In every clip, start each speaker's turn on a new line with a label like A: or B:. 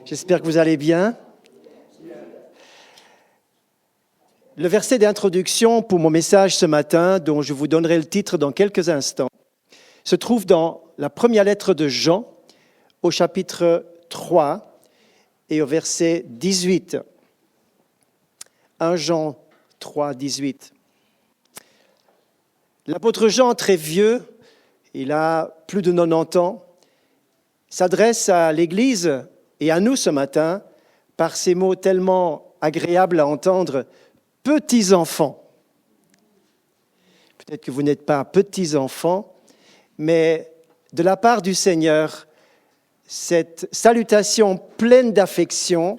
A: J'espère que vous allez bien. Le verset d'introduction pour mon message ce matin, dont je vous donnerai le titre dans quelques instants, se trouve dans la première lettre de Jean, au chapitre 3 et au verset 18. 1 Jean 3, 18. L'apôtre Jean, très vieux, il a plus de 90 ans, s'adresse à l'Église et à nous ce matin par ces mots tellement agréables à entendre, « petits enfants ». Peut-être que vous n'êtes pas petits enfants, mais de la part du Seigneur, cette salutation pleine d'affection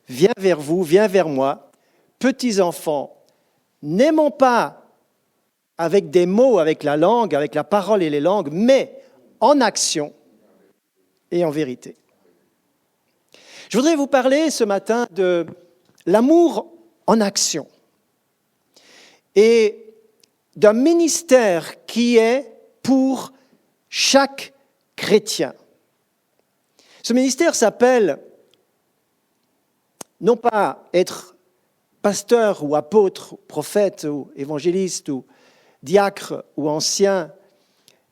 A: vient vers vous, vient vers moi. Petits enfants, n'aimons pas avec des mots, avec la langue, avec la parole et les langues, mais en action et en vérité. Je voudrais vous parler ce matin de l'amour en action et d'un ministère qui est pour chaque chrétien. Ce ministère s'appelle non pas être pasteur ou apôtre, prophète ou évangéliste ou diacre ou ancien,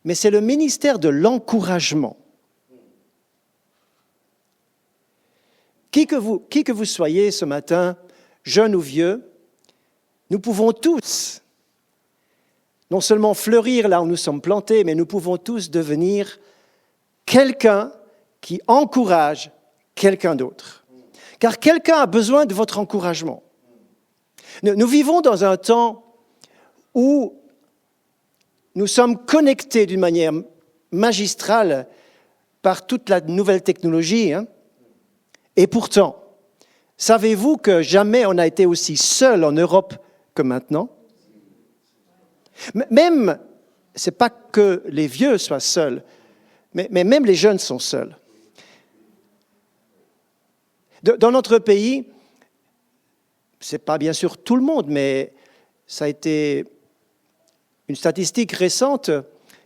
A: mais c'est le ministère de l'encouragement. Qui que vous soyez ce matin, jeune ou vieux, nous pouvons tous, non seulement fleurir là où nous sommes plantés, mais nous pouvons tous devenir quelqu'un qui encourage quelqu'un d'autre. Car quelqu'un a besoin de votre encouragement. Nous vivons dans un temps où nous sommes connectés d'une manière magistrale par toute la nouvelle technologie, Et pourtant, savez-vous que jamais on n'a été aussi seul en Europe que maintenant? Même, ce n'est pas que les vieux soient seuls, mais même les jeunes sont seuls. Dans notre pays, ce n'est pas bien sûr tout le monde, mais ça a été une statistique récente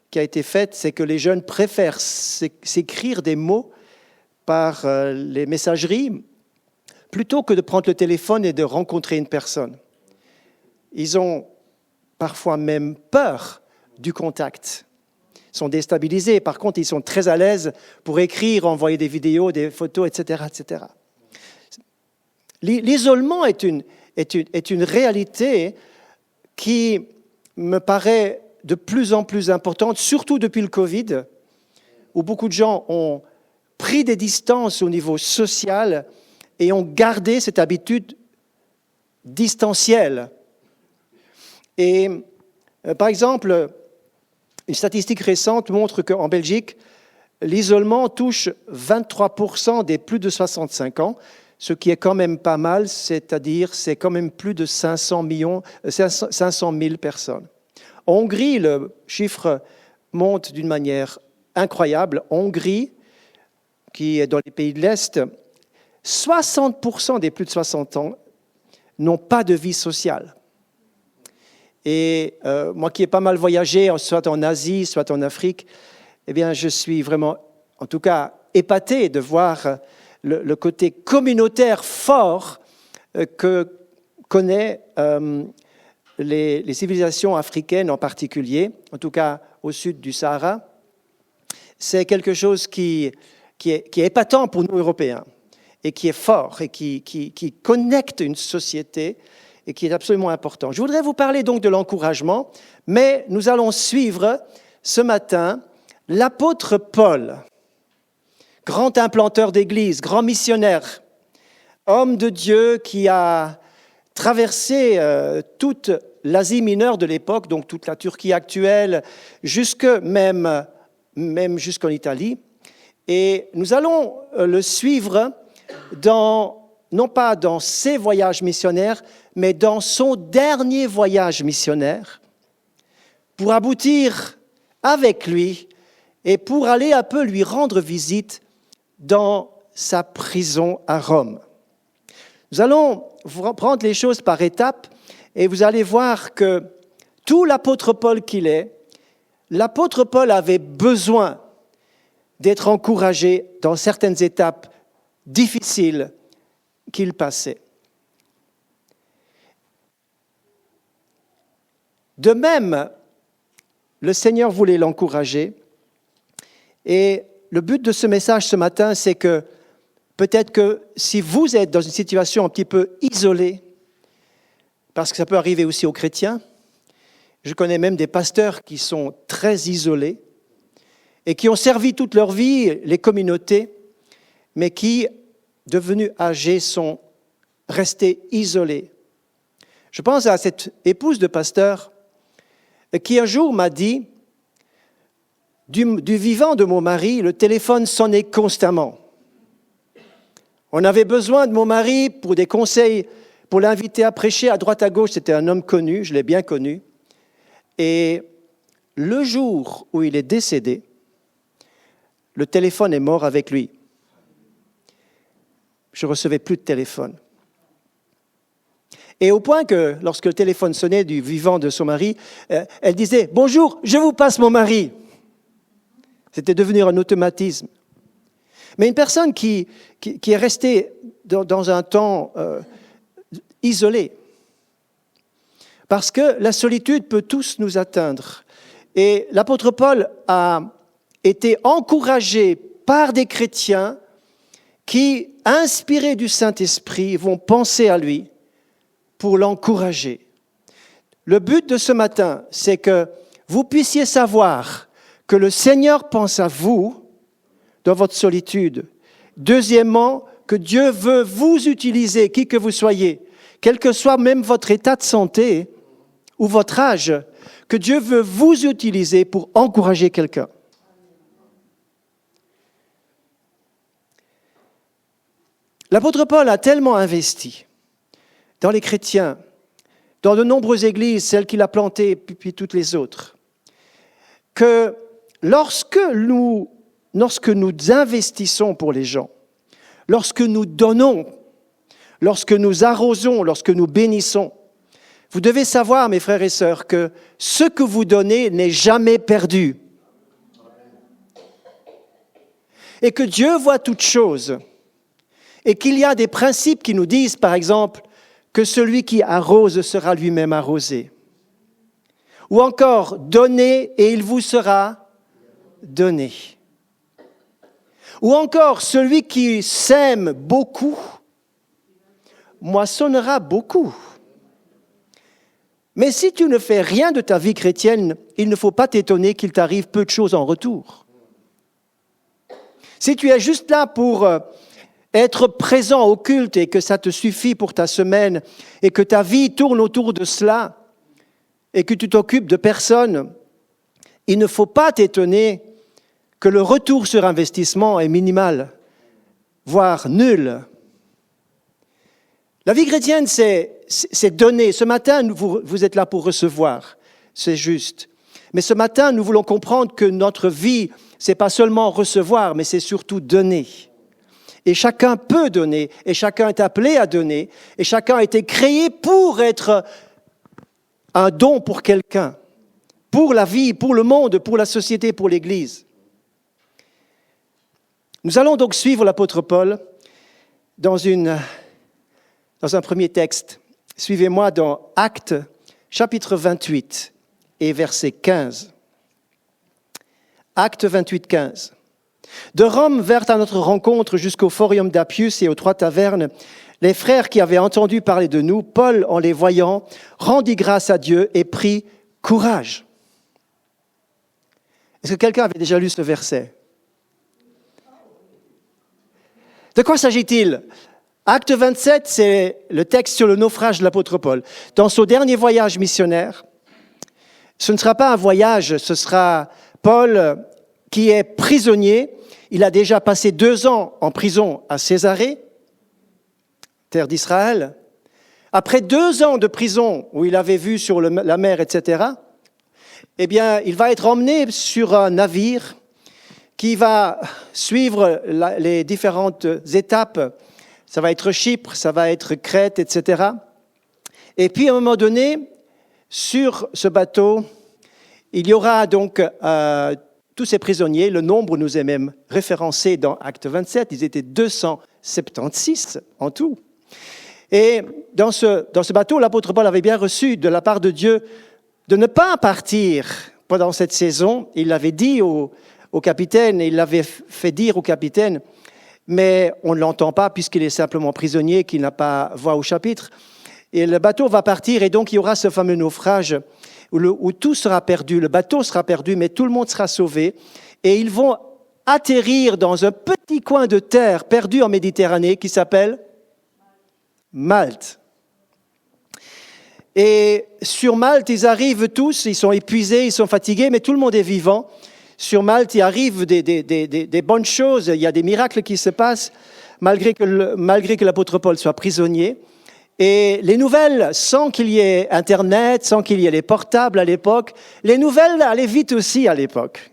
A: qui a été faite, c'est que les jeunes préfèrent s'écrire des mots par les messageries, plutôt que de prendre le téléphone et de rencontrer une personne. Ils ont parfois même peur du contact. Ils sont déstabilisés. Par contre, ils sont très à l'aise pour écrire, envoyer des vidéos, des photos, etc., etc. L'isolement est une réalité qui me paraît de plus en plus importante, surtout depuis le Covid, où beaucoup de gens ont pris des distances au niveau social et ont gardé cette habitude distancielle. Et par exemple, une statistique récente montre qu'en Belgique, l'isolement touche 23% des plus de 65 ans, ce qui est quand même pas mal, c'est-à-dire c'est quand même plus de 500 000 personnes. En Hongrie, le chiffre monte d'une manière incroyable. En Hongrie, qui est dans les pays de l'Est, 60% des plus de 60 ans n'ont pas de vie sociale. Et moi qui ai pas mal voyagé, soit en Asie, soit en Afrique, eh bien, je suis vraiment, en tout cas, épaté de voir le côté communautaire fort que connaissent les civilisations africaines en particulier, en tout cas au sud du Sahara. C'est quelque chose qui est épatant pour nous, Européens, et qui est fort, et qui connecte une société, et qui est absolument important. Je voudrais vous parler donc de l'encouragement, mais nous allons suivre ce matin l'apôtre Paul, grand implanteur d'église, grand missionnaire, homme de Dieu qui a traversé toute l'Asie mineure de l'époque, donc toute la Turquie actuelle, même jusqu'en Italie. Et nous allons le suivre non pas dans ses voyages missionnaires, mais dans son dernier voyage missionnaire, pour aboutir avec lui et pour aller un peu lui rendre visite dans sa prison à Rome. Nous allons prendre les choses par étapes et vous allez voir que tout l'apôtre Paul qu'il est, l'apôtre Paul avait besoin d'être encouragé dans certaines étapes difficiles qu'il passait. De même, le Seigneur voulait l'encourager. Et le but de ce message ce matin, c'est que peut-être que si vous êtes dans une situation un petit peu isolée, parce que ça peut arriver aussi aux chrétiens, je connais même des pasteurs qui sont très isolés et qui ont servi toute leur vie les communautés, mais qui, devenus âgés, sont restés isolés. Je pense à cette épouse de pasteur qui un jour m'a dit, du vivant de mon mari, le téléphone sonnait constamment. On avait besoin de mon mari pour des conseils, pour l'inviter à prêcher à droite à gauche. C'était un homme connu, je l'ai bien connu. Et le jour où il est décédé, le téléphone est mort avec lui. Je ne recevais plus de téléphone. Et au point que, lorsque le téléphone sonnait du vivant de son mari, elle disait « Bonjour, je vous passe mon mari ». C'était devenu un automatisme. Mais une personne qui est restée dans un temps isolé, parce que la solitude peut tous nous atteindre. Et l'apôtre Paul a été encouragé par des chrétiens qui, inspirés du Saint-Esprit, vont penser à lui pour l'encourager. Le but de ce matin, c'est que vous puissiez savoir que le Seigneur pense à vous dans votre solitude. Deuxièmement, que Dieu veut vous utiliser, qui que vous soyez, quel que soit même votre état de santé ou votre âge, que Dieu veut vous utiliser pour encourager quelqu'un. L'apôtre Paul a tellement investi dans les chrétiens, dans de nombreuses églises, celles qu'il a plantées, puis toutes les autres, que lorsque nous investissons pour les gens, lorsque nous donnons, lorsque nous arrosons, lorsque nous bénissons, vous devez savoir, mes frères et sœurs, que ce que vous donnez n'est jamais perdu. Et que Dieu voit toutes choses. Et qu'il y a des principes qui nous disent, par exemple, que celui qui arrose sera lui-même arrosé. Ou encore, donnez et il vous sera donné. Ou encore, celui qui sème beaucoup moissonnera beaucoup. Mais si tu ne fais rien de ta vie chrétienne, il ne faut pas t'étonner qu'il t'arrive peu de choses en retour. Si tu es juste là pour être présent au culte et que ça te suffit pour ta semaine et que ta vie tourne autour de cela et que tu t'occupes de personne, il ne faut pas t'étonner que le retour sur investissement est minimal, voire nul. La vie chrétienne, c'est donner. Ce matin, vous êtes là pour recevoir, c'est juste. Mais ce matin, nous voulons comprendre que notre vie, c'est pas seulement recevoir, mais c'est surtout donner. Et chacun peut donner, et chacun est appelé à donner, et chacun a été créé pour être un don pour quelqu'un, pour la vie, pour le monde, pour la société, pour l'Église. Nous allons donc suivre l'apôtre Paul dans un premier texte. Suivez-moi dans Actes, chapitre 28 et verset 15. Actes 28, 15. De Rome vinrent à notre rencontre jusqu'au Forium d'Appius et aux 3 tavernes les frères qui avaient entendu parler de nous. Paul, en les voyant, rendit grâce à Dieu et prit courage. Est-ce que quelqu'un avait déjà lu ce verset? De quoi s'agit-il? Acte 27, c'est le texte sur le naufrage de l'apôtre Paul. Dans son dernier voyage missionnaire, ce ne sera pas un voyage, ce sera Paul qui est prisonnier. Il a déjà passé 2 ans en prison à Césarée, terre d'Israël. Après 2 ans de prison où il avait vu sur la mer, etc., eh bien, il va être emmené sur un navire qui va suivre les différentes étapes. Ça va être Chypre, ça va être Crète, etc. Et puis, à un moment donné, sur ce bateau, il y aura donc tous ces prisonniers, le nombre nous est même référencé dans Acte 27, ils étaient 276 en tout. Et dans ce bateau, l'apôtre Paul avait bien reçu de la part de Dieu de ne pas partir pendant cette saison. Il l'avait dit au capitaine, et il l'avait fait dire au capitaine, mais on ne l'entend pas puisqu'il est simplement prisonnier, qu'il n'a pas voix au chapitre. Et le bateau va partir et donc il y aura ce fameux naufrage où tout sera perdu, le bateau sera perdu, mais tout le monde sera sauvé. Et ils vont atterrir dans un petit coin de terre perdu en Méditerranée qui s'appelle Malte. Et sur Malte, ils arrivent tous, ils sont épuisés, ils sont fatigués, mais tout le monde est vivant. Sur Malte, il arrive des bonnes choses, il y a des miracles qui se passent, malgré que l'apôtre Paul soit prisonnier. Et les nouvelles, sans qu'il y ait Internet, sans qu'il y ait les portables à l'époque, les nouvelles allaient vite aussi à l'époque.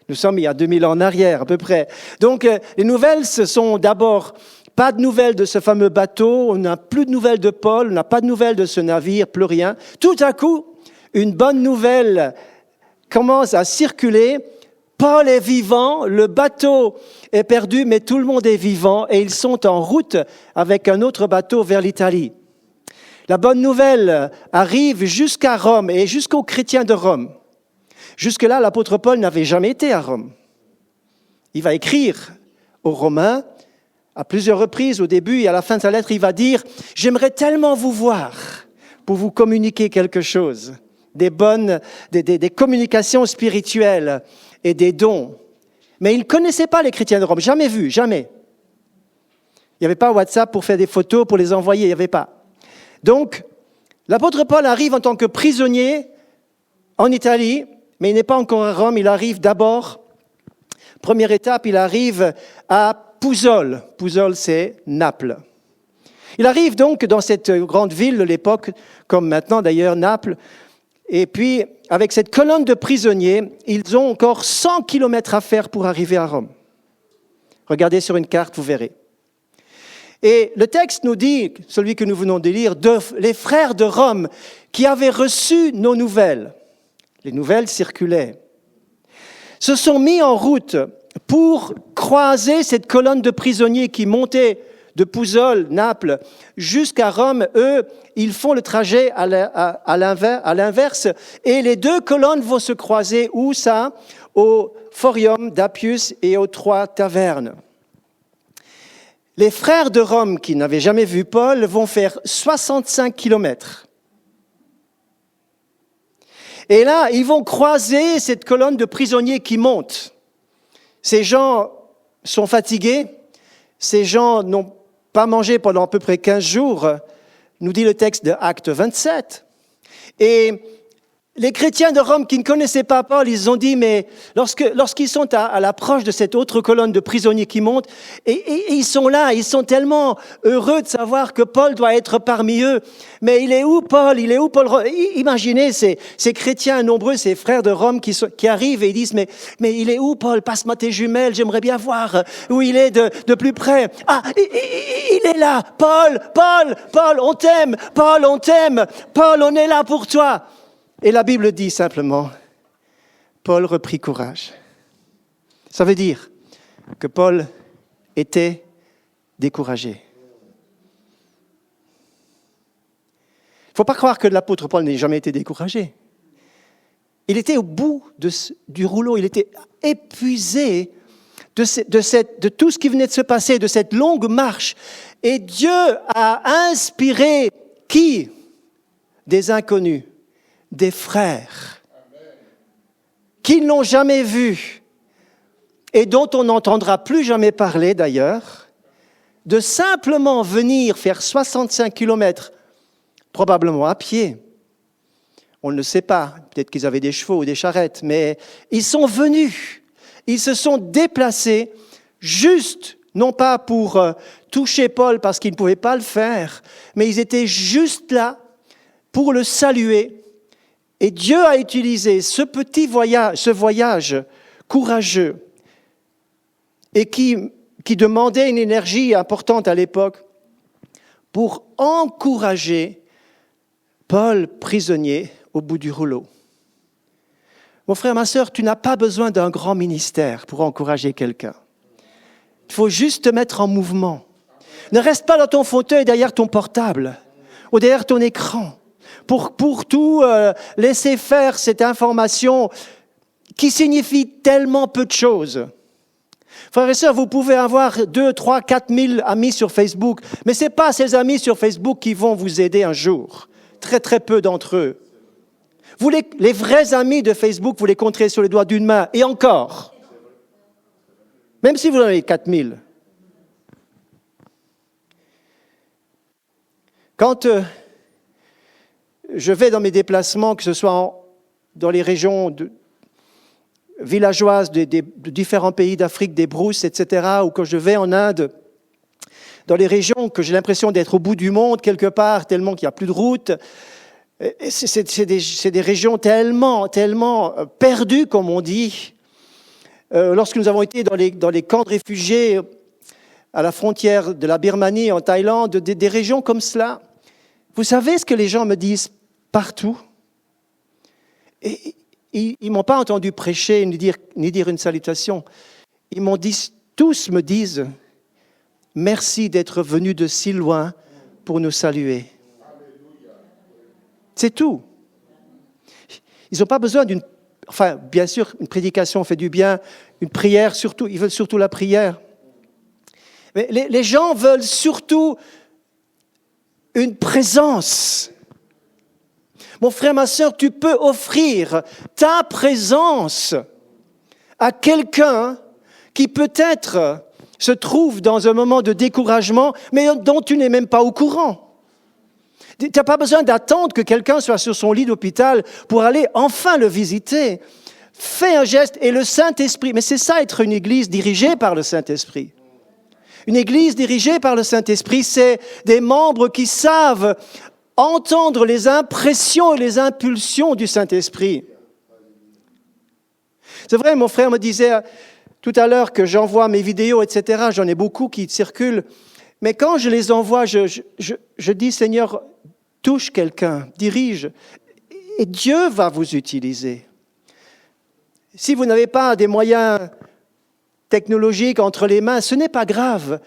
A: Nous sommes il y a 2000 ans en arrière, à peu près. Donc, les nouvelles, ce sont d'abord pas de nouvelles de ce fameux bateau, on n'a plus de nouvelles de Paul, on n'a pas de nouvelles de ce navire, plus rien. Tout à coup, une bonne nouvelle commence à circuler. Paul est vivant, le bateau est perdu, mais tout le monde est vivant et ils sont en route avec un autre bateau vers l'Italie. La bonne nouvelle arrive jusqu'à Rome et jusqu'aux chrétiens de Rome. Jusque-là, l'apôtre Paul n'avait jamais été à Rome. Il va écrire aux Romains à plusieurs reprises au début et à la fin de sa lettre, il va dire « J'aimerais tellement vous voir pour vous communiquer quelque chose, des communications spirituelles et des dons. » Mais il ne connaissait pas les chrétiens de Rome, jamais vu, jamais. Il n'y avait pas WhatsApp pour faire des photos, pour les envoyer, il n'y avait pas. Donc, l'apôtre Paul arrive en tant que prisonnier en Italie, mais il n'est pas encore à Rome, il arrive d'abord, première étape, il arrive à Pouzole. Pouzole, c'est Naples. Il arrive donc dans cette grande ville de l'époque, comme maintenant d'ailleurs Naples, et puis avec cette colonne de prisonniers, ils ont encore 100 kilomètres à faire pour arriver à Rome. Regardez sur une carte, vous verrez. Et le texte nous dit, celui que nous venons de lire, les frères de Rome qui avaient reçu nos nouvelles. Les nouvelles circulaient. Se sont mis en route pour croiser cette colonne de prisonniers qui montait de Pouzole, Naples, jusqu'à Rome. Eux, ils font le trajet à l'inverse. Et les deux colonnes vont se croiser, où ça ? Au Forium d'Appius et aux Trois Tavernes. Les frères de Rome, qui n'avaient jamais vu Paul, vont faire 65 kilomètres. Et là, ils vont croiser cette colonne de prisonniers qui monte. Ces gens sont fatigués, ces gens n'ont pas mangé pendant à peu près 15 jours, nous dit le texte de Acte 27. Et les chrétiens de Rome qui ne connaissaient pas Paul, ils ont dit, mais lorsqu'ils sont à l'approche de cette autre colonne de prisonniers qui monte, et ils sont là, ils sont tellement heureux de savoir que Paul doit être parmi eux. Mais il est où Paul ? Il est où Paul ? Imaginez ces chrétiens nombreux, ces frères de Rome qui arrivent et ils disent, mais il est où Paul ? Passe-moi tes jumelles, j'aimerais bien voir où il est de plus près. Ah, il est là, Paul, on t'aime, Paul, on est là pour toi. Et la Bible dit simplement, Paul reprit courage. Ça veut dire que Paul était découragé. Il ne faut pas croire que l'apôtre Paul n'ait jamais été découragé. Il était au bout du rouleau, il était épuisé de tout ce qui venait de se passer, de cette longue marche. Et Dieu a inspiré qui ? Des inconnus. Des frères qui ne l'ont jamais vu et dont on n'entendra plus jamais parler d'ailleurs, de simplement venir faire 65 kilomètres, probablement à pied. On ne le sait pas, peut-être qu'ils avaient des chevaux ou des charrettes, mais ils sont venus, ils se sont déplacés juste, non pas pour toucher Paul parce qu'ils ne pouvaient pas le faire, mais ils étaient juste là pour le saluer. Et Dieu a utilisé ce voyage courageux et qui demandait une énergie importante à l'époque pour encourager Paul prisonnier au bout du rouleau. Mon frère, ma sœur, tu n'as pas besoin d'un grand ministère pour encourager quelqu'un. Il faut juste te mettre en mouvement. Ne reste pas dans ton fauteuil derrière ton portable ou derrière ton écran pour tout laisser faire cette information qui signifie tellement peu de choses. Frères et sœurs, vous pouvez avoir 2, 3, 4 000 amis sur Facebook, mais ce n'est pas ces amis sur Facebook qui vont vous aider un jour. Très, très peu d'entre eux. Vous les vrais amis de Facebook, vous les compterez sur les doigts d'une main, et encore. Même si vous en avez 4 000. Quand je vais dans mes déplacements, que ce soit dans les régions villageoises de différents pays d'Afrique, des brousses, etc., ou quand je vais en Inde, dans les régions que j'ai l'impression d'être au bout du monde, quelque part, tellement qu'il n'y a plus de route, c'est des régions tellement perdues, comme on dit. Lorsque nous avons été dans les camps de réfugiés à la frontière de la Birmanie, en Thaïlande, des régions comme cela, vous savez ce que les gens me disent partout? Et ils ne m'ont pas entendu prêcher ni dire une salutation. Tous me disent « Merci d'être venu de si loin pour nous saluer. » C'est tout. Ils n'ont pas besoin d'une... Enfin, bien sûr, une prédication fait du bien, une prière surtout, ils veulent surtout la prière. Mais les gens veulent surtout une présence. Mon frère, ma sœur, tu peux offrir ta présence à quelqu'un qui peut-être se trouve dans un moment de découragement, mais dont tu n'es même pas au courant. Tu n'as pas besoin d'attendre que quelqu'un soit sur son lit d'hôpital pour aller enfin le visiter. Fais un geste et le Saint-Esprit, mais c'est ça être une église dirigée par le Saint-Esprit. Une église dirigée par le Saint-Esprit, c'est des membres qui savent entendre les impressions et les impulsions du Saint-Esprit. C'est vrai, mon frère me disait tout à l'heure que j'envoie mes vidéos, etc. J'en ai beaucoup qui circulent. Mais quand je les envoie, je dis, Seigneur, touche quelqu'un, dirige. Et Dieu va vous utiliser. Si vous n'avez pas des moyens technologiques entre les mains, ce n'est pas grave.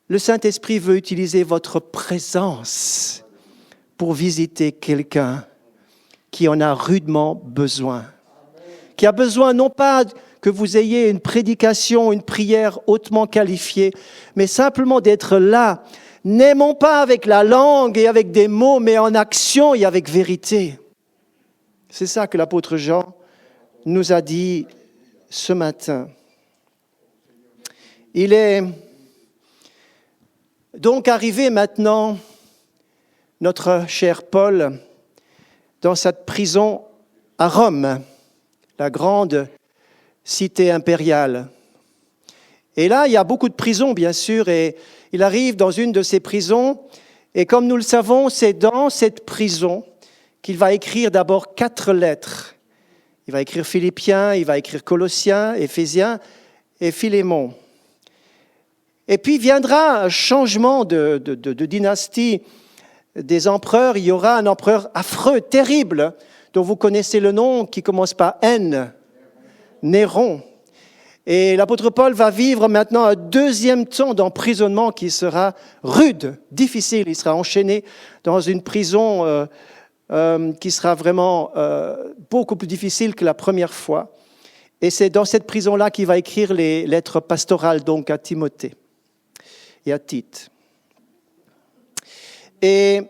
A: Le Saint-Esprit veut utiliser votre présence pour visiter quelqu'un qui en a rudement besoin. Qui a besoin non pas que vous ayez une prédication, une prière hautement qualifiée, mais simplement d'être là. N'aimons pas avec la langue et avec des mots, mais en action et avec vérité. C'est ça que l'apôtre Jean nous a dit ce matin. Il est donc arrivé maintenant, notre cher Paul, dans cette prison à Rome, la grande cité impériale. Et là, il y a beaucoup de prisons, bien sûr, et il arrive dans une de ces prisons, et comme nous le savons, c'est dans cette prison qu'il va écrire d'abord 4 lettres. Il va écrire Philippiens, il va écrire Colossiens, Éphésiens et Philémon. Et puis viendra un changement de dynastie des empereurs. Il y aura un empereur affreux, terrible, dont vous connaissez le nom, qui commence par N, Néron. Et l'apôtre Paul va vivre maintenant un 2e temps d'emprisonnement qui sera rude, difficile. Il sera enchaîné dans une prison qui sera vraiment beaucoup plus difficile que la première fois. Et c'est dans cette prison-là qu'il va écrire les lettres pastorales, donc à Timothée et à Tite. Et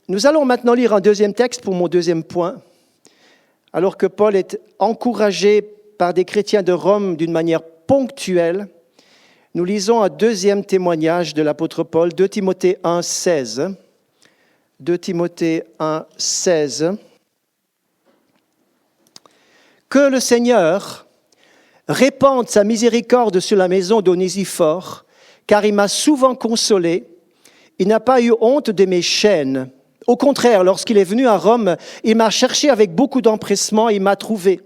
A: nous allons maintenant lire un 2e texte pour mon 2e point. Alors que Paul est encouragé par des chrétiens de Rome d'une manière ponctuelle, nous lisons un 2e témoignage de l'apôtre Paul, 2 Timothée 1, 16. 2 Timothée 1, 16. Que le Seigneur répande sa miséricorde sur la maison d'Onésiphore, car il m'a souvent consolé. Il n'a pas eu honte de mes chaînes. Au contraire, lorsqu'il est venu à Rome, il m'a cherché avec beaucoup d'empressement et il m'a trouvé.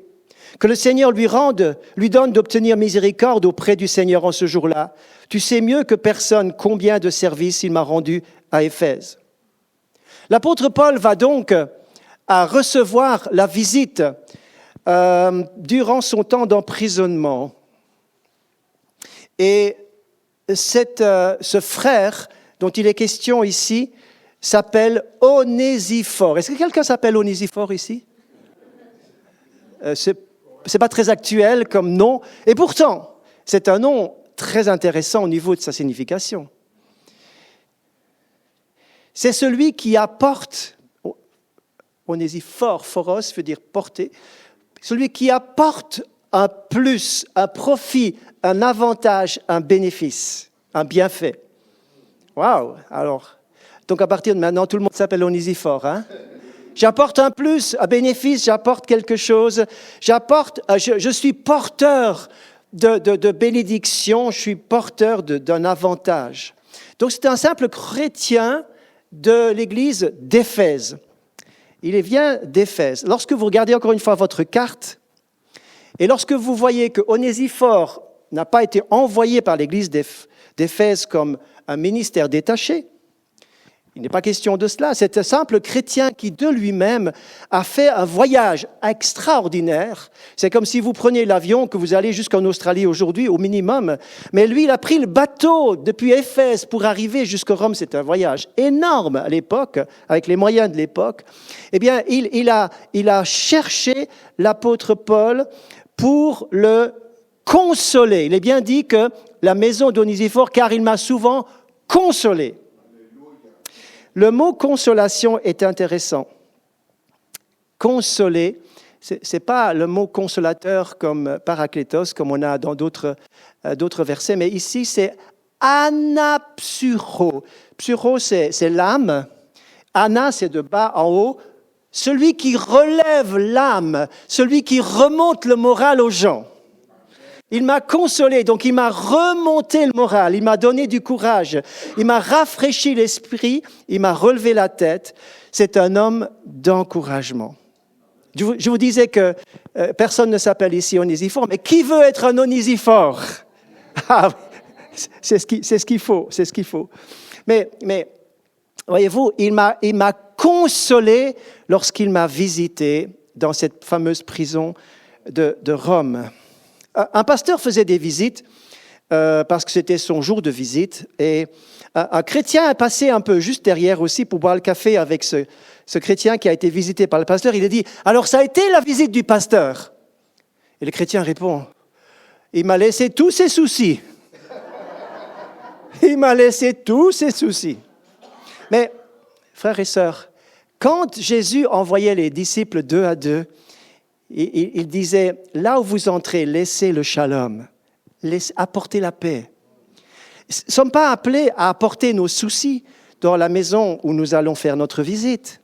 A: Que le Seigneur lui donne d'obtenir miséricorde auprès du Seigneur en ce jour-là. Tu sais mieux que personne combien de services il m'a rendu à Éphèse. L'apôtre Paul va donc à recevoir la visite durant son temps d'emprisonnement. Et ce frère dont il est question ici s'appelle Onésiphore. Est-ce que quelqu'un s'appelle Onésiphore ici? C'est pas très actuel comme nom, et pourtant, c'est un nom très intéressant au niveau de sa signification. C'est celui qui apporte, Onésiphore, phoros veut dire porter, celui qui apporte un plus, un profit, un avantage, un bénéfice, un bienfait. Waouh! Alors, donc à partir de maintenant, tout le monde s'appelle Onésiphore, hein? J'apporte un plus, un bénéfice, j'apporte quelque chose, je suis porteur de bénédiction, je suis porteur d'un avantage. Donc c'est un simple chrétien de l'église d'Éphèse. Il vient d'Éphèse. Lorsque vous regardez encore une fois votre carte, et lorsque vous voyez que Onésiphore n'a pas été envoyé par l'église d'Éphèse comme un ministère détaché, il n'est pas question de cela. C'est un simple chrétien qui, de lui-même, a fait un voyage extraordinaire. C'est comme si vous preniez l'avion, que vous allez jusqu'en Australie aujourd'hui, au minimum. Mais lui, il a pris le bateau depuis Éphèse pour arriver jusqu'à Rome. C'est un voyage énorme à l'époque, avec les moyens de l'époque. Eh bien, il a cherché l'apôtre Paul pour le consoler. Il est bien dit que la maison d'Onésiphore, car il m'a souvent consolé. Le mot consolation est intéressant. Consoler, ce n'est pas le mot consolateur comme paraklétos, comme on a dans d'autres versets, mais ici c'est anapsyro. Psyro, c'est l'âme. Ana, c'est de bas en haut. Celui qui relève l'âme, celui qui remonte le moral aux gens. Il m'a consolé, donc il m'a remonté le moral, il m'a donné du courage, il m'a rafraîchi l'esprit, il m'a relevé la tête. C'est un homme d'encouragement. Je vous disais que personne ne s'appelle ici Onésiphore, mais qui veut être un Onésiphore? Ah, c'est ce qu'il faut. Mais voyez-vous, il m'a consolé lorsqu'il m'a visité dans cette fameuse prison de Rome. Un pasteur faisait des visites parce que c'était son jour de visite et un chrétien est passé un peu juste derrière aussi pour boire le café avec ce chrétien qui a été visité par le pasteur. Il a dit « Alors ça a été la visite du pasteur ?» Et le chrétien répond « Il m'a laissé tous ses soucis. Il m'a laissé tous ses soucis. » Mais frères et sœurs, quand Jésus envoyait les disciples 2 à 2, il disait, là où vous entrez, laissez le shalom, apportez la paix. Nous ne sommes pas appelés à apporter nos soucis dans la maison où nous allons faire notre visite.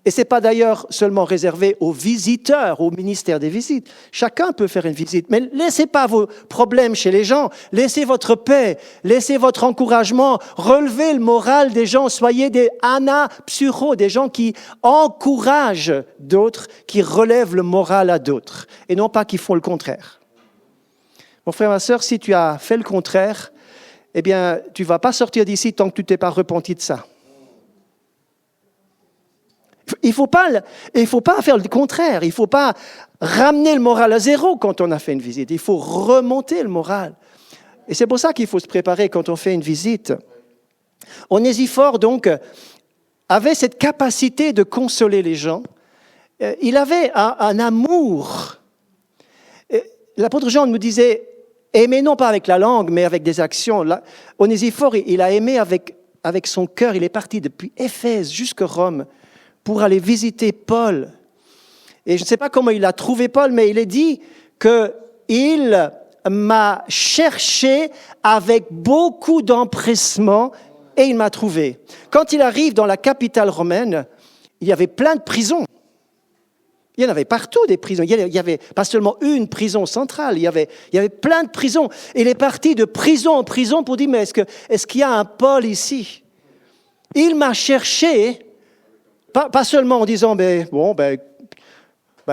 A: Et ce n'est pas d'ailleurs seulement réservé aux visiteurs, au ministère des visites. Chacun peut faire une visite, mais ne laissez pas vos problèmes chez les gens. Laissez votre paix, laissez votre encouragement, relevez le moral des gens. Soyez des anapsyro, des gens qui encouragent d'autres, qui relèvent le moral à d'autres, et non pas qui font le contraire. Mon frère, ma sœur, si tu as fait le contraire, eh bien, tu ne vas pas sortir d'ici tant que tu ne t'es pas repenti de ça. Il faut pas faire le contraire. Il ne faut pas ramener le moral à zéro quand on a fait une visite. Il faut remonter le moral. Et c'est pour ça qu'il faut se préparer quand on fait une visite. Onésiphore, donc, avait cette capacité de consoler les gens. Il avait un amour. L'apôtre Jean nous disait, aimer non pas avec la langue, mais avec des actions. Onésiphore, il a aimé avec son cœur. Il est parti depuis Éphèse jusqu'à Rome pour aller visiter Paul. Et je ne sais pas comment il a trouvé Paul, mais il est dit qu'il m'a cherché avec beaucoup d'empressement et il m'a trouvé. Quand il arrive dans la capitale romaine, il y avait plein de prisons. Il y en avait partout des prisons. Il y avait pas seulement une prison centrale, il y avait plein de prisons. Il est parti de prison en prison pour dire, mais est-ce qu'il y a un Paul ici? Il m'a cherché. Pas seulement en disant,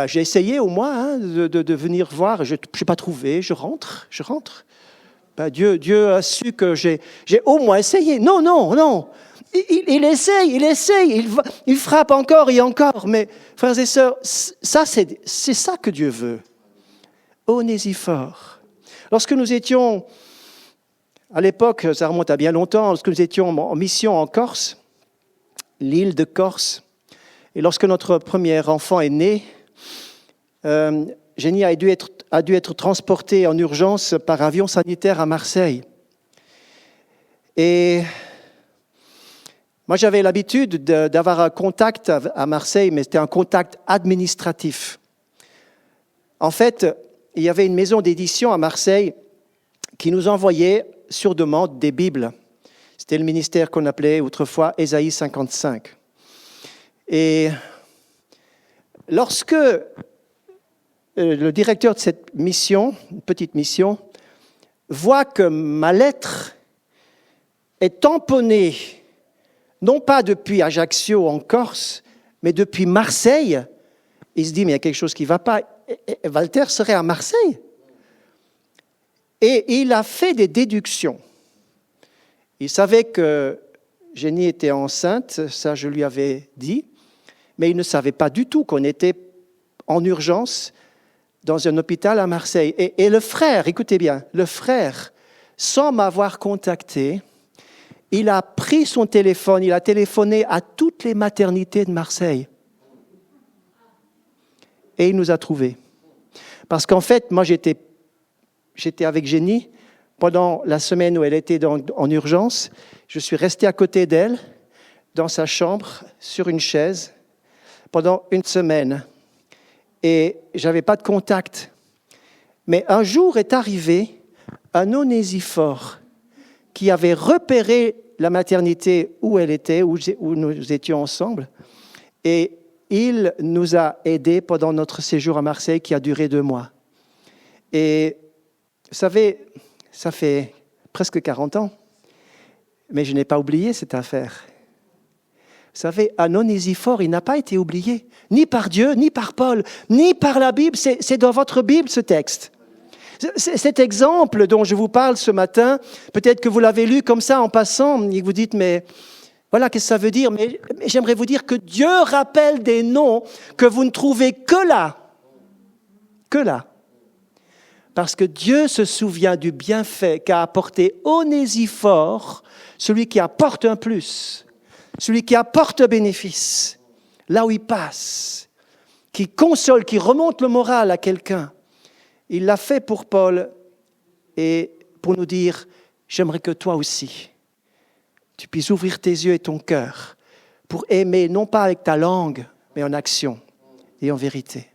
A: j'ai essayé au moins de venir voir, je n'ai pas trouvé, je rentre. Dieu a su que j'ai au moins essayé. Non. Il essaye, il frappe encore et encore. Mais frères et sœurs, c'est ça que Dieu veut. Onésiphore. Lorsque nous étions, à l'époque, ça remonte à bien longtemps, lorsque nous étions en mission en Corse, l'île de Corse, et lorsque notre premier enfant est né, Jenny a dû être transportée en urgence par avion sanitaire à Marseille. Et moi, j'avais l'habitude d'avoir un contact à Marseille, mais c'était un contact administratif. En fait, il y avait une maison d'édition à Marseille qui nous envoyait sur demande des Bibles. C'était le ministère qu'on appelait autrefois Ésaïe 55. Et lorsque le directeur de cette mission, une petite mission, voit que ma lettre est tamponnée, non pas depuis Ajaccio en Corse, mais depuis Marseille, il se dit, mais il y a quelque chose qui ne va pas. Walter serait à Marseille. Et il a fait des déductions. Il savait que Jenny était enceinte, ça je lui avais dit, mais il ne savait pas du tout qu'on était en urgence dans un hôpital à Marseille. Et le frère, écoutez bien, le frère, sans m'avoir contacté, il a pris son téléphone, il a téléphoné à toutes les maternités de Marseille. Et il nous a trouvés. Parce qu'en fait, moi, j'étais avec Jenny pendant la semaine où elle était en urgence. Je suis resté à côté d'elle, dans sa chambre, sur une chaise, pendant une semaine. Et je n'avais pas de contact. Mais un jour est arrivé un onésiphore qui avait repéré la maternité où elle était, où nous étions ensemble. Et il nous a aidés pendant notre séjour à Marseille qui a duré 2 mois. Et vous savez, ça fait presque 40 ans, mais je n'ai pas oublié cette affaire. Vous savez, un onésiphore, il n'a pas été oublié, ni par Dieu, ni par Paul, ni par la Bible. C'est dans votre Bible, ce texte. Cet exemple dont je vous parle ce matin, peut-être que vous l'avez lu comme ça en passant, et vous dites, mais voilà, qu'est-ce que ça veut dire ? Mais j'aimerais vous dire que Dieu rappelle des noms que vous ne trouvez que là. Que là. Parce que Dieu se souvient du bienfait qu'a apporté Onésiphore, celui qui apporte un plus, celui qui apporte un bénéfice, là où il passe, qui console, qui remonte le moral à quelqu'un. Il l'a fait pour Paul et pour nous dire, j'aimerais que toi aussi, tu puisses ouvrir tes yeux et ton cœur pour aimer, non pas avec ta langue, mais en action et en vérité.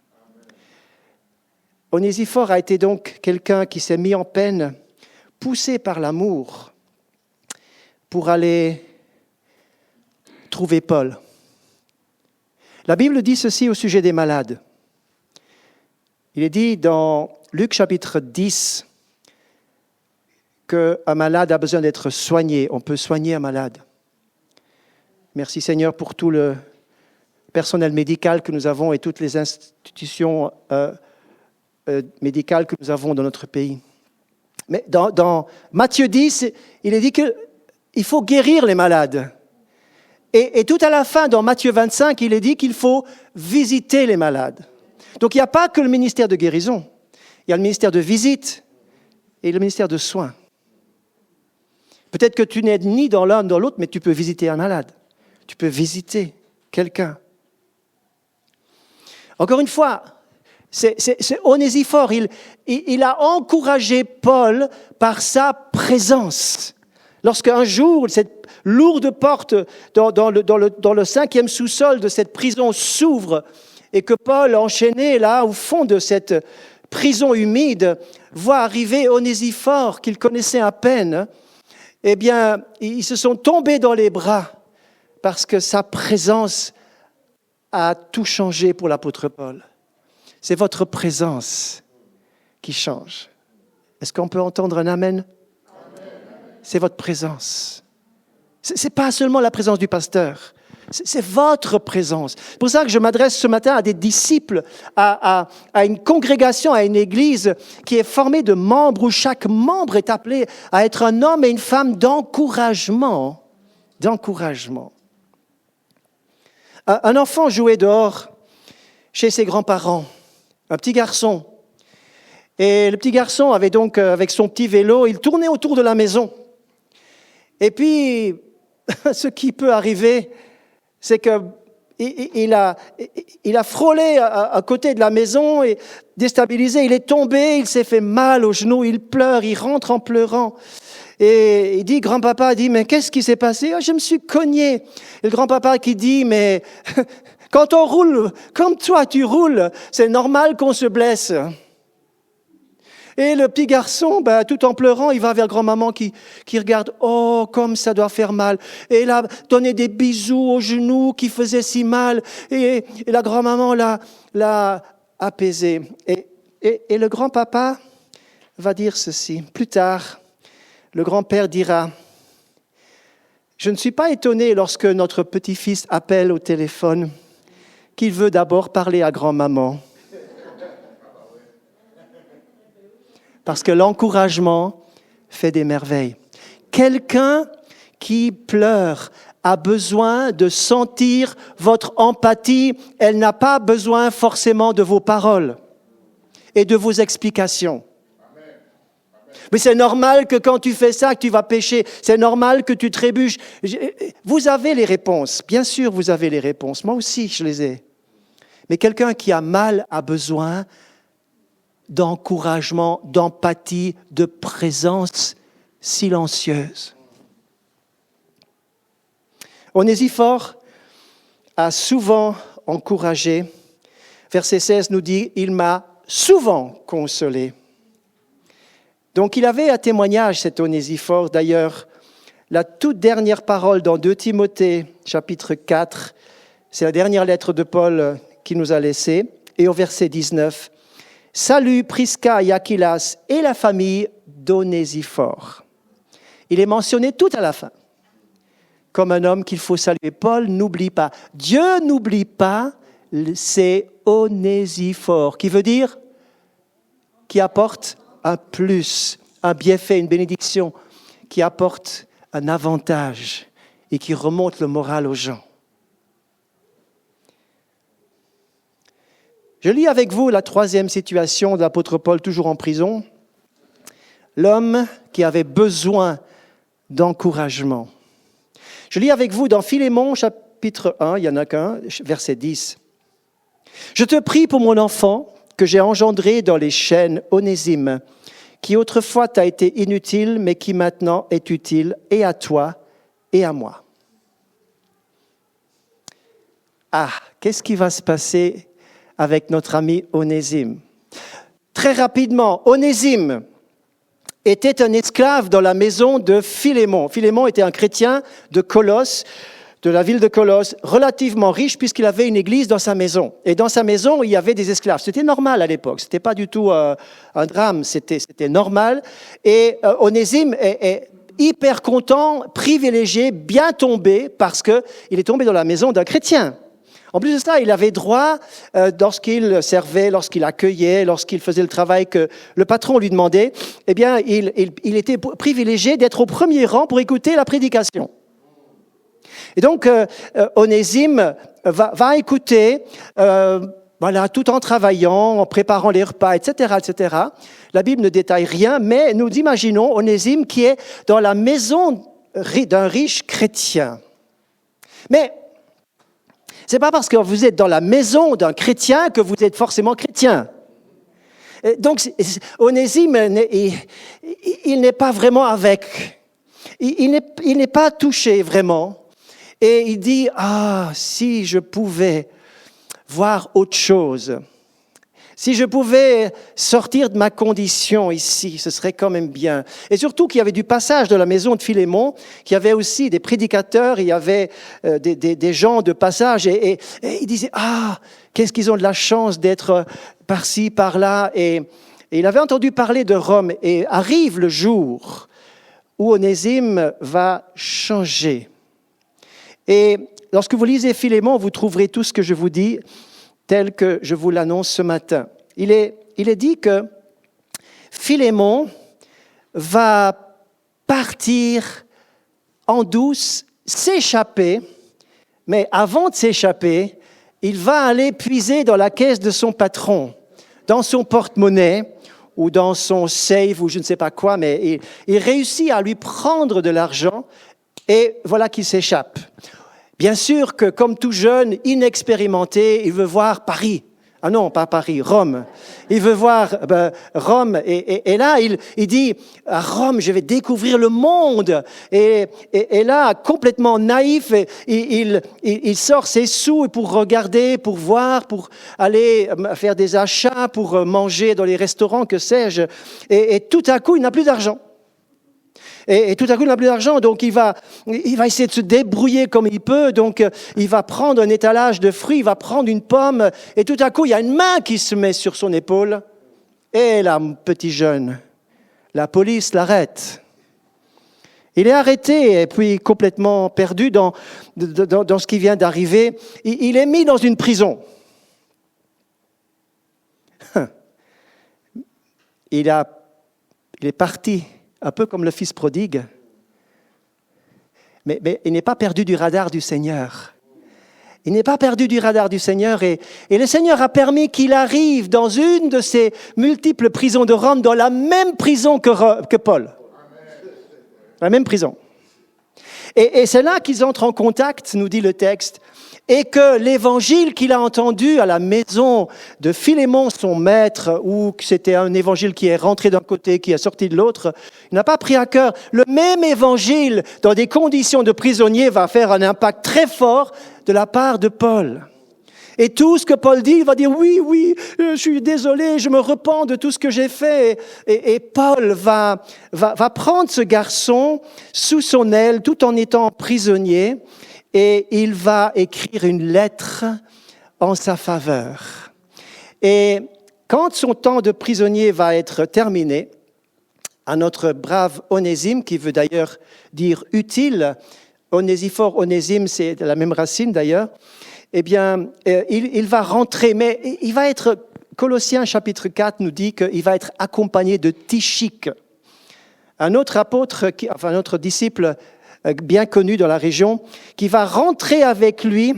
A: Onésiphore a été donc quelqu'un qui s'est mis en peine, poussé par l'amour, pour aller trouver Paul. La Bible dit ceci au sujet des malades. Il est dit dans Luc chapitre 10 qu'un malade a besoin d'être soigné. On peut soigner un malade. Merci Seigneur pour tout le personnel médical que nous avons et toutes les institutions médicales que nous avons dans notre pays. Mais dans Matthieu 10, il est dit qu'il faut guérir les malades. Et tout à la fin, dans Matthieu 25, il est dit qu'il faut visiter les malades. Donc il n'y a pas que le ministère de guérison. Il y a le ministère de visite et le ministère de soins. Peut-être que tu n'es ni dans l'un ni dans l'autre, mais tu peux visiter un malade. Tu peux visiter quelqu'un. Encore une fois, c'est Onésiphore. Il a encouragé Paul par sa présence. Lorsqu'un jour, cette lourde porte dans le 5e sous-sol de cette prison s'ouvre et que Paul, enchaîné là au fond de cette prison humide, voit arriver Onésiphore qu'il connaissait à peine, eh bien, ils se sont tombés dans les bras parce que sa présence a tout changé pour l'apôtre Paul. C'est votre présence qui change. Est-ce qu'on peut entendre un amen ? C'est votre présence. Ce n'est pas seulement la présence du pasteur, c'est votre présence. C'est pour ça que je m'adresse ce matin à des disciples, à une congrégation, à une église qui est formée de membres où chaque membre est appelé à être un homme et une femme d'encouragement d'encouragement. Un enfant jouait dehors chez ses grands-parents, un petit garçon. Et le petit garçon avait donc, avec son petit vélo, il tournait autour de la maison. Et puis, ce qui peut arriver, c'est qu'il a frôlé à côté de la maison et déstabilisé. Il est tombé, il s'est fait mal au genou, il pleure, il rentre en pleurant. Et il dit, grand-papa dit, mais qu'est-ce qui s'est passé? Je me suis cogné. Et le grand-papa qui dit, mais quand on roule, comme toi tu roules, c'est normal qu'on se blesse. Et le petit garçon, tout en pleurant, il va vers grand-maman qui regarde, oh, comme ça doit faire mal. Et il a donné des bisous aux genoux qui faisaient si mal. Et la grand-maman l'a apaisé. Et le grand-papa va dire ceci. Plus tard, le grand-père dira, je ne suis pas étonné lorsque notre petit-fils appelle au téléphone qu'il veut d'abord parler à grand-maman. Parce que l'encouragement fait des merveilles. Quelqu'un qui pleure a besoin de sentir votre empathie. Elle n'a pas besoin forcément de vos paroles et de vos explications. Mais c'est normal que quand tu fais ça, que tu vas pécher. C'est normal que tu trébuches. Vous avez les réponses. Bien sûr, vous avez les réponses. Moi aussi, je les ai. Mais quelqu'un qui a mal a besoin d'encouragement, d'empathie, de présence silencieuse. Onésiphore a souvent encouragé. Verset 16 nous dit, il m'a souvent consolé. Donc il avait un témoignage, cet Onésiphore. D'ailleurs, la toute dernière parole dans 2 Timothée, chapitre 4, c'est la dernière lettre de Paul qui nous a laissée. Et au verset 19, « Salut Prisca et Aquilas et la famille d'Onésiphore. » Il est mentionné tout à la fin, comme un homme qu'il faut saluer. Paul n'oublie pas. Dieu n'oublie pas, c'est Onésiphore, qui veut dire qui apporte un plus, un bienfait, une bénédiction, qui apporte un avantage et qui remonte le moral aux gens. Je lis avec vous la 3e situation de l'apôtre Paul, toujours en prison. L'homme qui avait besoin d'encouragement. Je lis avec vous dans Philémon, chapitre 1, il n'y en a qu'un, verset 10. « Je te prie pour mon enfant que j'ai engendré dans les chaînes, Onésime, qui autrefois t'a été inutile, mais qui maintenant est utile, et à toi et à moi. » Ah, qu'est-ce qui va se passer avec notre ami Onésime? Très rapidement, Onésime était un esclave dans la maison de Philémon. Philémon était un chrétien de Colosse, de la ville de Colosse, relativement riche puisqu'il avait une église dans sa maison. Et dans sa maison, il y avait des esclaves. C'était normal à l'époque, ce n'était pas du tout un drame, c'était normal. Et Onésime est hyper content, privilégié, bien tombé parce qu'il est tombé dans la maison d'un chrétien. En plus de ça, il avait droit, lorsqu'il servait, lorsqu'il accueillait, lorsqu'il faisait le travail que le patron lui demandait, eh bien, il était privilégié d'être au premier rang pour écouter la prédication. Et donc, Onésime va écouter, tout en travaillant, en préparant les repas, etc., etc. La Bible ne détaille rien, mais nous imaginons Onésime qui est dans la maison d'un riche chrétien. Mais c'est pas parce que vous êtes dans la maison d'un chrétien que vous êtes forcément chrétien. Donc, Onésime, il n'est pas vraiment avec. Il n'est pas touché vraiment. Et il dit, si je pouvais voir autre chose, si je pouvais sortir de ma condition ici, ce serait quand même bien. Et surtout qu'il y avait du passage de la maison de Philémon, qu'il y avait aussi des prédicateurs, il y avait des gens de passage. Et il disait, qu'est-ce qu'ils ont de la chance d'être par-ci, par-là. Et il avait entendu parler de Rome. Et arrive le jour où Onésime va changer. Et lorsque vous lisez Philémon, vous trouverez tout ce que je vous dis tel que je vous l'annonce ce matin. Il est dit que Philémon va partir en douce s'échapper, mais avant de s'échapper, il va aller puiser dans la caisse de son patron, dans son porte-monnaie ou dans son safe ou je ne sais pas quoi, mais il réussit à lui prendre de l'argent et voilà qu'il s'échappe. Bien sûr que comme tout jeune, inexpérimenté, il veut voir Paris. Ah non, pas Paris, Rome. Il veut voir Rome et là, il dit, à Rome, je vais découvrir le monde. Et là, complètement naïf, il sort ses sous pour regarder, pour voir, pour aller faire des achats, pour manger dans les restaurants, que sais-je. Et tout à coup, il n'a plus d'argent. Et tout à coup, il n'a plus d'argent, donc il va essayer de se débrouiller comme il peut. Donc, il va prendre un étalage de fruits, il va prendre une pomme, et tout à coup, il y a une main qui se met sur son épaule. Et là, petit jeune, la police l'arrête. Il est arrêté et puis complètement perdu dans ce qui vient d'arriver. Il est mis dans une prison. Il est parti. Un peu comme le fils prodigue. Mais il n'est pas perdu du radar du Seigneur. Il n'est pas perdu du radar du Seigneur. Et le Seigneur a permis qu'il arrive dans une de ces multiples prisons de Rome, dans la même prison que Paul. La même prison. Et c'est là qu'ils entrent en contact, nous dit le texte, et que l'évangile qu'il a entendu à la maison de Philémon, son maître, ou que c'était un évangile qui est rentré d'un côté, qui est sorti de l'autre, il n'a pas pris à cœur. Le même évangile, dans des conditions de prisonnier, va faire un impact très fort de la part de Paul. Et tout ce que Paul dit, il va dire, oui, je suis désolé, je me repens de tout ce que j'ai fait. Et Paul va prendre ce garçon sous son aile, tout en étant prisonnier, et il va écrire une lettre en sa faveur. Et quand son temps de prisonnier va être terminé, à notre brave Onésime, qui veut d'ailleurs dire utile, Onésiphore, Onésime, c'est la même racine d'ailleurs, eh bien, il va rentrer, mais il va être, Colossiens chapitre 4 nous dit qu'il va être accompagné de Tychique, un autre apôtre, un autre disciple bien connu dans la région, qui va rentrer avec lui.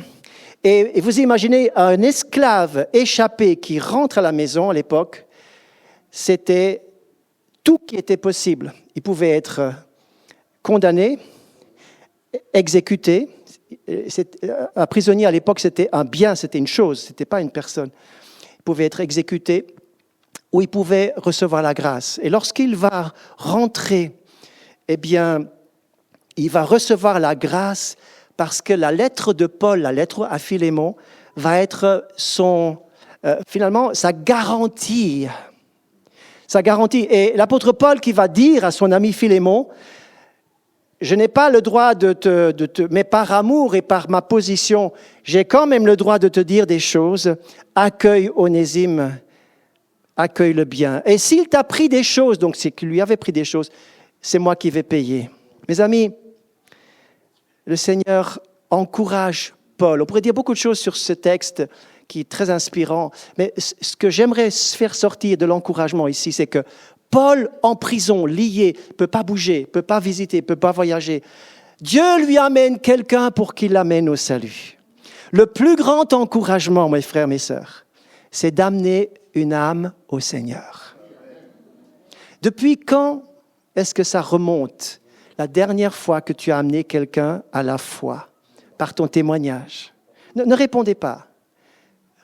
A: Et vous imaginez un esclave échappé qui rentre à la maison à l'époque, c'était tout qui était possible. Il pouvait être condamné, exécuté. Un prisonnier à l'époque, c'était un bien, c'était une chose, ce n'était pas une personne. Il pouvait être exécuté ou il pouvait recevoir la grâce. Et lorsqu'il va rentrer, eh bien, il va recevoir la grâce parce que la lettre de Paul, la lettre à Philémon, va être finalement sa garantie. Sa garantie. Et l'apôtre Paul qui va dire à son ami Philémon, je n'ai pas le droit mais par amour et par ma position, j'ai quand même le droit de te dire des choses. Accueille Onésime, accueille le bien. Et s'il t'a pris des choses, donc c'est qu'il lui avait pris des choses, c'est moi qui vais payer. Mes amis, le Seigneur encourage Paul. On pourrait dire beaucoup de choses sur ce texte qui est très inspirant, mais ce que j'aimerais faire sortir de l'encouragement ici, c'est que Paul, en prison, lié, ne peut pas bouger, ne peut pas visiter, ne peut pas voyager. Dieu lui amène quelqu'un pour qu'il l'amène au salut. Le plus grand encouragement, mes frères, mes sœurs, c'est d'amener une âme au Seigneur. Depuis quand est-ce que ça remonte, la dernière fois que tu as amené quelqu'un à la foi, par ton témoignage? Ne répondez pas.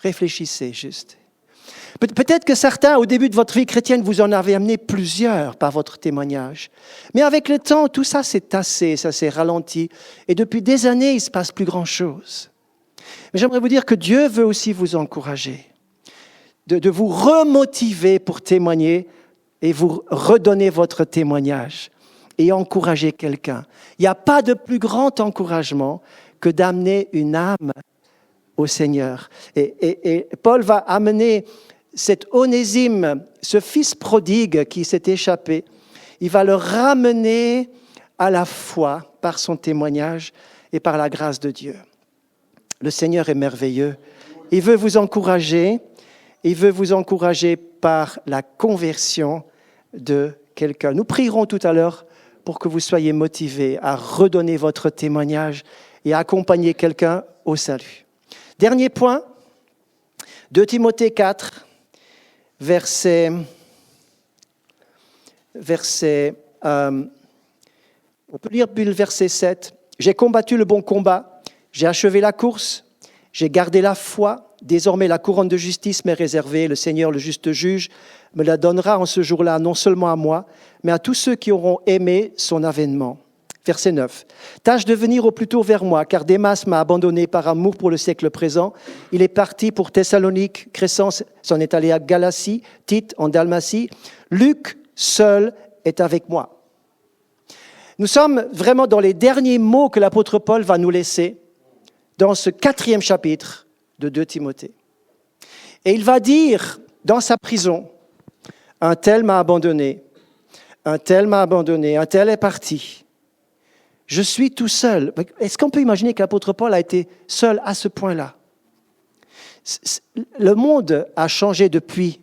A: Réfléchissez juste. Peut-être que certains, au début de votre vie chrétienne, vous en avez amené plusieurs par votre témoignage. Mais avec le temps, tout ça s'est tassé, ça s'est ralenti. Et depuis des années, il ne se passe plus grand-chose. Mais j'aimerais vous dire que Dieu veut aussi vous encourager, de vous remotiver pour témoigner et vous redonner votre témoignage et encourager quelqu'un. Il n'y a pas de plus grand encouragement que d'amener une âme au Seigneur. Et Paul va amener cet Onésime, ce fils prodigue qui s'est échappé, il va le ramener à la foi par son témoignage et par la grâce de Dieu. Le Seigneur est merveilleux. Il veut vous encourager. Il veut vous encourager par la conversion de quelqu'un. Nous prierons tout à l'heure pour pour que vous soyez motivés à redonner votre témoignage et à accompagner quelqu'un au salut. Dernier point, 2 Timothée 4, verset on peut lire le verset 7. « J'ai combattu le bon combat, j'ai achevé la course, j'ai gardé la foi. Désormais, la couronne de justice m'est réservée. Le Seigneur, le juste juge, me la donnera en ce jour-là, non seulement à moi, mais à tous ceux qui auront aimé son avènement. » Verset 9. « Tâche de venir au plus tôt vers moi, car Démas m'a abandonné par amour pour le siècle présent. Il est parti pour Thessalonique, Crescence s'en est allé à Galatie, Tite en Dalmatie. Luc seul est avec moi. » Nous sommes vraiment dans les derniers mots que l'apôtre Paul va nous laisser dans ce 4e chapitre de 2 Timothée. Et il va dire dans sa prison, « Un tel m'a abandonné, un tel m'a abandonné, un tel est parti. Je suis tout seul. » Est-ce qu'on peut imaginer que l'apôtre Paul a été seul à ce point-là? Le monde a changé depuis,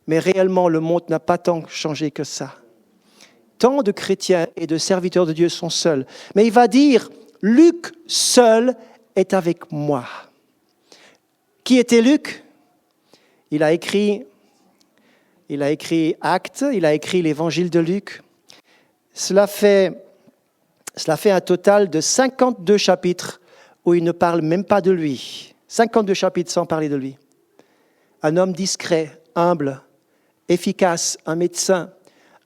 A: mais réellement le monde n'a pas tant changé que ça. Tant de chrétiens et de serviteurs de Dieu sont seuls. Mais il va dire, Luc seul est avec moi. Qui était Luc? Il a écrit Actes, il a écrit l'évangile de Luc. Cela fait un total de 52 chapitres où il ne parle même pas de lui. 52 chapitres sans parler de lui. Un homme discret, humble, efficace, un médecin,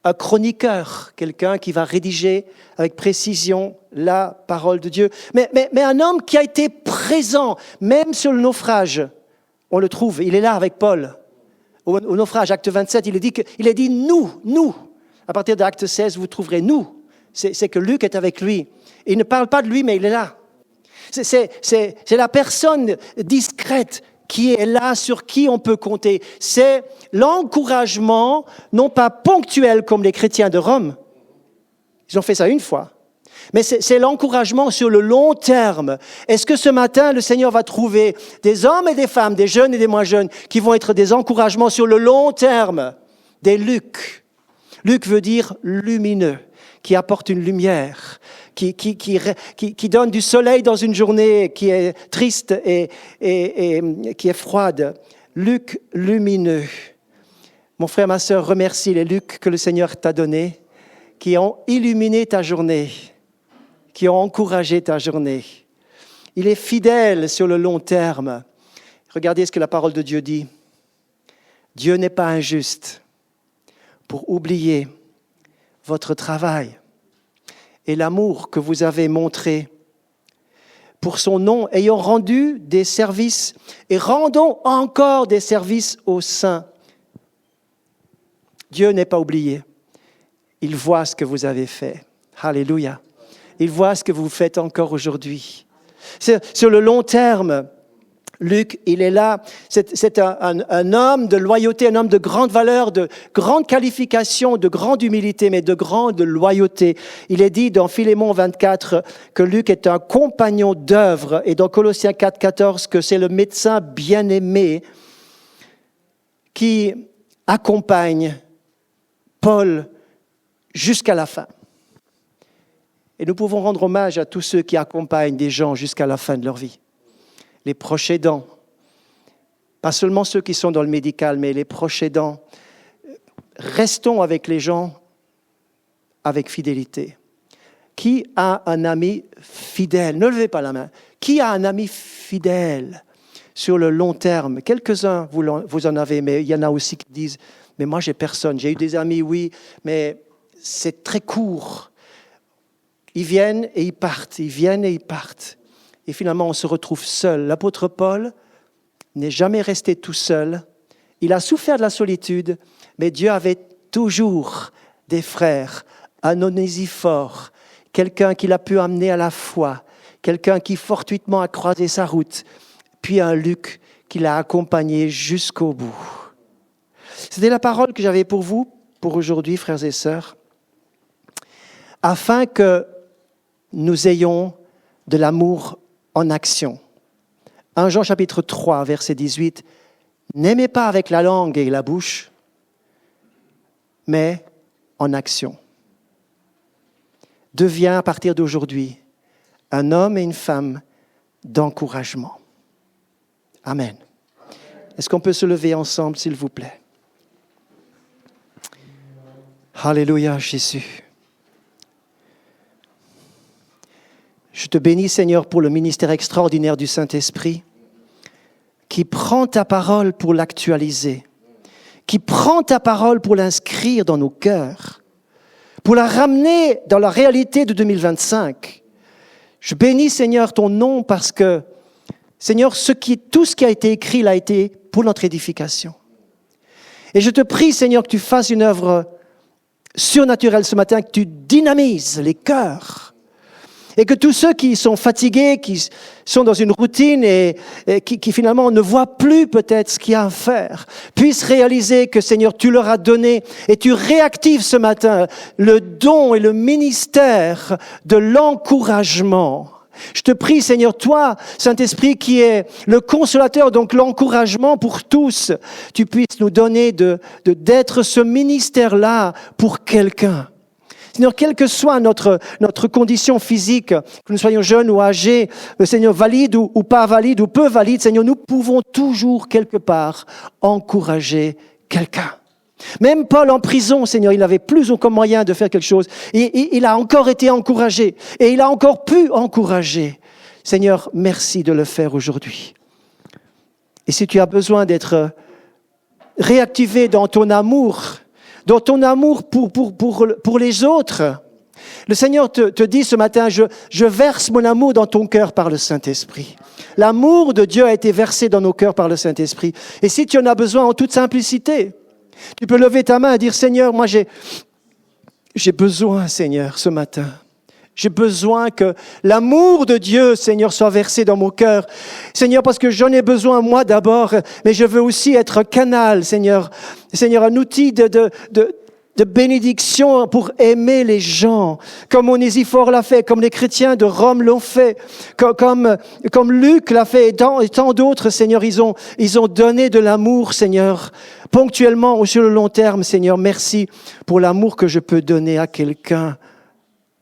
A: un chroniqueur, quelqu'un qui va rédiger avec précision la parole de Dieu. Mais un homme qui a été présent, même sur le naufrage. On le trouve, il est là avec Paul. Au naufrage, acte 27, il a dit nous. À partir de acte 16, vous trouverez nous. C'est que Luc est avec lui. Il ne parle pas de lui, mais il est là. C'est la personne discrète qui est là, sur qui on peut compter. C'est l'encouragement, non pas ponctuel comme les chrétiens de Rome. Ils ont fait ça une fois. Mais c'est l'encouragement sur le long terme. Est-ce que ce matin, le Seigneur va trouver des hommes et des femmes, des jeunes et des moins jeunes, qui vont être des encouragements sur le long terme? Des Luc. Luc veut dire lumineux, qui apporte une lumière, qui donne du soleil dans une journée qui est triste et qui est froide. Luc lumineux. Mon frère, ma sœur, remercie les Lucs que le Seigneur t'a donnés, qui ont illuminé ta journée, qui ont encouragé ta journée. Il est fidèle sur le long terme. Regardez ce que la parole de Dieu dit. Dieu n'est pas injuste pour oublier votre travail et l'amour que vous avez montré pour son nom, ayant rendu des services et rendons encore des services aux saints. Dieu n'est pas oublié. Il voit ce que vous avez fait. Alléluia. Il voit ce que vous faites encore aujourd'hui. Sur le long terme, Luc, il est là. C'est un homme de loyauté, un homme de grande valeur, de grande qualification, de grande humilité, mais de grande loyauté. Il est dit dans Philémon 24 que Luc est un compagnon d'œuvre et dans Colossiens 4, 14 que c'est le médecin bien-aimé qui accompagne Paul jusqu'à la fin. Et nous pouvons rendre hommage à tous ceux qui accompagnent des gens jusqu'à la fin de leur vie. Les proches aidants, pas seulement ceux qui sont dans le médical, mais les proches aidants. Restons avec les gens avec fidélité. Qui a un ami fidèle? Ne levez pas la main. Qui a un ami fidèle sur le long terme? Quelques-uns, vous en avez, mais il y en a aussi qui disent « Mais moi, j'ai personne. J'ai eu des amis, oui, mais c'est très court. » Ils viennent et ils partent, ils viennent et ils partent. Et finalement, on se retrouve seul. L'apôtre Paul n'est jamais resté tout seul. Il a souffert de la solitude, mais Dieu avait toujours des frères, un Onésiphore, quelqu'un qu'il a pu amener à la foi, quelqu'un qui fortuitement a croisé sa route, puis un Luc qui l'a accompagné jusqu'au bout. C'était la parole que j'avais pour vous, pour aujourd'hui, frères et sœurs, afin que nous ayons de l'amour en action. 1 Jean chapitre 3, verset 18. N'aimez pas avec la langue et la bouche, mais en action. deviens à partir d'aujourd'hui un homme et une femme d'encouragement. Amen. Est-ce qu'on peut se lever ensemble, s'il vous plaît? Alléluia, Jésus. Je te bénis, Seigneur, pour le ministère extraordinaire du Saint-Esprit, qui prend ta parole pour l'actualiser, qui prend ta parole pour l'inscrire dans nos cœurs, pour la ramener dans la réalité de 2025. Je bénis, Seigneur, ton nom parce que, Seigneur, tout ce qui a été écrit l'a été pour notre édification. Et je te prie, Seigneur, que tu fasses une œuvre surnaturelle ce matin, que tu dynamises les cœurs. Et que tous ceux qui sont fatigués, qui sont dans une routine et qui finalement ne voient plus peut-être ce qu'il y a à faire, puissent réaliser que, Seigneur, tu leur as donné et tu réactives ce matin le don et le ministère de l'encouragement. Je te prie, Seigneur, toi, Saint-Esprit, qui est le consolateur, donc l'encouragement pour tous, tu puisses nous donner d'être ce ministère-là pour quelqu'un. Seigneur, quelle que soit notre condition physique, que nous soyons jeunes ou âgés, Seigneur, valides ou pas valides ou peu valides, Seigneur, nous pouvons toujours quelque part encourager quelqu'un. Même Paul en prison, Seigneur, il n'avait plus aucun moyen de faire quelque chose. Et il a encore été encouragé et il a encore pu encourager. Seigneur, merci de le faire aujourd'hui. Et si tu as besoin d'être réactivé dans ton amour pour les autres. Le Seigneur te dit ce matin, je verse mon amour dans ton cœur par le Saint-Esprit. L'amour de Dieu a été versé dans nos cœurs par le Saint-Esprit. Et si tu en as besoin en toute simplicité, tu peux lever ta main et dire, Seigneur, moi j'ai besoin, Seigneur, ce matin. J'ai besoin que l'amour de Dieu, Seigneur, soit versé dans mon cœur. Seigneur, parce que j'en ai besoin moi d'abord, mais je veux aussi être un canal, Seigneur. Seigneur, un outil de bénédiction pour aimer les gens, comme Onésiphore l'a fait, comme les chrétiens de Rome l'ont fait, comme Luc l'a fait, et tant d'autres, Seigneur, ils ont donné de l'amour, Seigneur, ponctuellement ou sur le long terme, Seigneur. Merci pour l'amour que je peux donner à quelqu'un.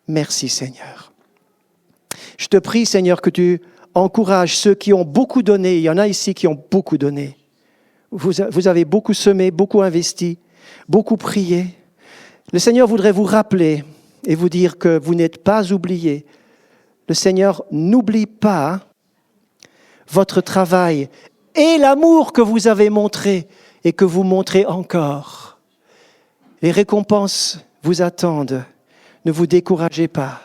A: Merci, Seigneur. Je te prie, Seigneur, que tu encourages ceux qui ont beaucoup donné. Il y en a ici qui ont beaucoup donné. Vous avez beaucoup semé, beaucoup investi, beaucoup prié. Le Seigneur voudrait vous rappeler et vous dire que vous n'êtes pas oubliés. Le Seigneur n'oublie pas votre travail et l'amour que vous avez montré et que vous montrez encore. Les récompenses vous attendent. Ne vous découragez pas.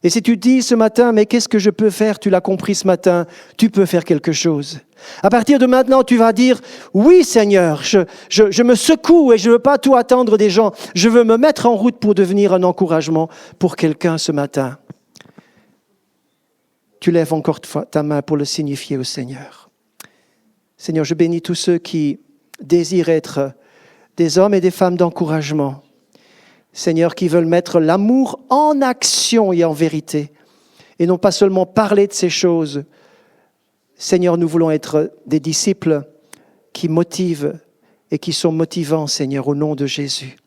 A: Et si tu dis ce matin, mais qu'est-ce que je peux faire? Tu l'as compris ce matin, tu peux faire quelque chose. À partir de maintenant, tu vas dire, oui Seigneur, je me secoue et je ne veux pas tout attendre des gens. Je veux me mettre en route pour devenir un encouragement pour quelqu'un ce matin. Tu lèves encore ta main pour le signifier au Seigneur. Seigneur, je bénis tous ceux qui désirent être des hommes et des femmes d'encouragement. Seigneur, qui veulent mettre l'amour en action et en vérité, et non pas seulement parler de ces choses. Seigneur, nous voulons être des disciples qui motivent et qui sont motivants, Seigneur, au nom de Jésus.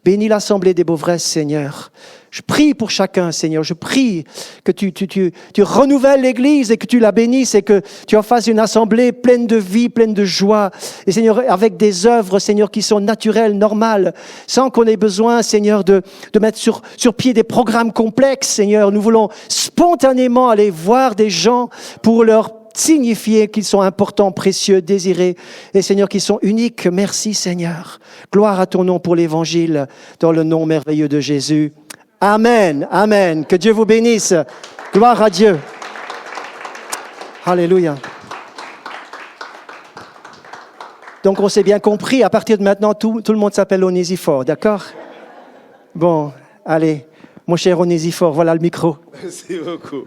A: Bénis l'assemblée des Beuvresses, Seigneur. Je prie pour chacun, Seigneur. Je prie que tu renouvelles l'Église et que tu la bénisses et que tu en fasses une assemblée pleine de vie, pleine de joie. Et Seigneur, avec des œuvres, Seigneur, qui sont naturelles, normales, sans qu'on ait besoin, Seigneur, de mettre sur pied des programmes complexes, Seigneur. Nous voulons spontanément aller voir des gens pour leur signifier qu'ils sont importants, précieux, désirés, et Seigneur, qu'ils sont uniques. Merci Seigneur. Gloire à ton nom pour l'Évangile, dans le nom merveilleux de Jésus. Amen, amen. Que Dieu vous bénisse. Gloire à Dieu. Alléluia. Donc on s'est bien compris, à partir de maintenant, tout le monde s'appelle Onésiphore, d'accord? Bon, allez, mon cher Onésiphore, voilà le micro.
B: Merci beaucoup.